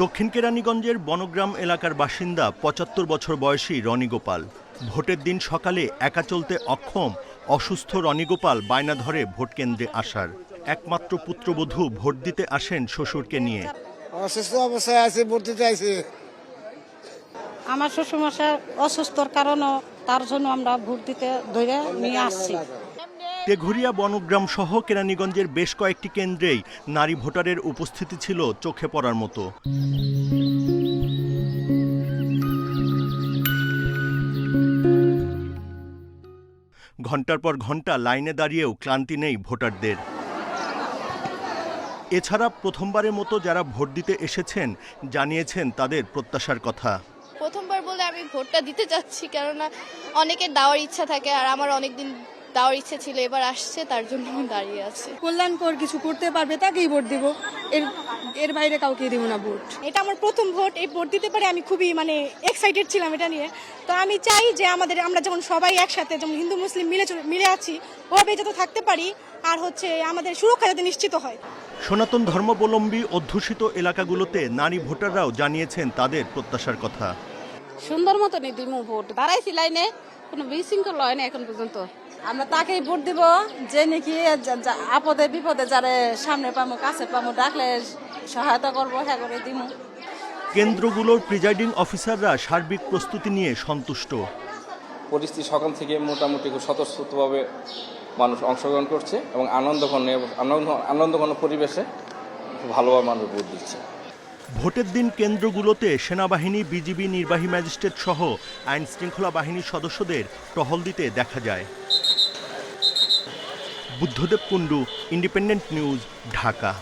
দক্ষিণ কেরানীগঞ্জের বনগ্রাম এলাকার বাসিন্দা ৭৫ বছর বয়সী রনি গোপাল। ভোটের দিন সকালে একা চলতে অক্ষম অসুস্থ রনি গোপাল বায়না ধরে ভোট কেন্দ্রে আসার। একমাত্র পুত্রবধূ ভোট দিতে আসেন শ্বশুরকে নিয়ে। অসুস্থ অবস্থায় আছে, ভোট দিতে আইছে। আমার শ্বশুরমশাই অসুস্থর কারণে তার জন্য আমরা ভোট দিতে ধরে নিয়ে আসছি। তেঘরিয়া বনগ্রাম সহ কেরানীগঞ্জের বেশ কয়েকটি কেন্দ্রেই নারী ভোটারের উপস্থিতি ছিল চোখে পড়ার মতো। ঘন্টার পর ঘন্টা লাইনে দাঁড়িয়েও ক্লান্তি নেই ভোটারদের। এছাড়া প্রথমবারের মতো যারা ভোট দিতে এসেছেন জানিয়েছেন তাদের প্রত্যাশার কথা। প্রথমবার বলে আমি ভোটটা দিতে যাচ্ছি, কেননা অনেকের দেওয়ার ইচ্ছা থাকে, আর আমার অনেকদিন দেওয়ার ইচ্ছা ছিল, এবার আসছে, তার জন্য আমি দাঁড়িয়ে আছি। কল্যাণকর কিছু করতে পারবে তাকেই ভোট দিব, এর বাইরে কাউকে দিব না ভোট। এটা আমার প্রথম ভোট, এই ভোট দিতে পারে আমি খুবই এক্সাইটেড ছিলাম এটা নিয়ে। তো আমি চাই যে আমরা যেমন সবাই একসাথে যেমন হিন্দু মুসলিম মিলে আছি ওভাবে যাতে থাকতে পারি, আর আমাদের সুরক্ষা যাতে নিশ্চিত হয়। সনাতন ধর্মাবলম্বী অধ্যুষিত এলাকাগুলোতে নারী ভোটাররাও জানিয়েছেন তাদের প্রত্যাশার কথা। সুন্দর মতনই দিব ভোট, দাঁড়াইছি লাইনে, কোনো বিশৃঙ্খল হয় না এখন পর্যন্ত। আমরা তাকেই ভোট দিব যে নাকি আপদে বিপদে যারে সামনে পামো কাছে পামো ডাকলে সহায়তা করবো, হ্যাঁ করে দিব। কেন্দ্রগুলোর প্রিজাইডিং অফিসাররা সার্বিক প্রস্তুতি নিয়ে সন্তুষ্ট। পরিস্থিতি সকাল থেকে মোটামুটি খুব স্বতঃস্ফূর্তভাবে মানুষ অংশগ্রহণ করছে এবং আনন্দঘন পরিবেশে ভালোভাবে মানুষ ভোট দিচ্ছে। ভোটের দিন কেন্দ্রগুলোতে সেনাবাহিনী, বিজিবি, নির্বাহী ম্যাজিস্ট্রেট সহ আইন শৃঙ্খলা বাহিনীর সদস্যদের টহল দিতে দেখা যায়। Buddhadeb Kundu, independent news, Dhaka.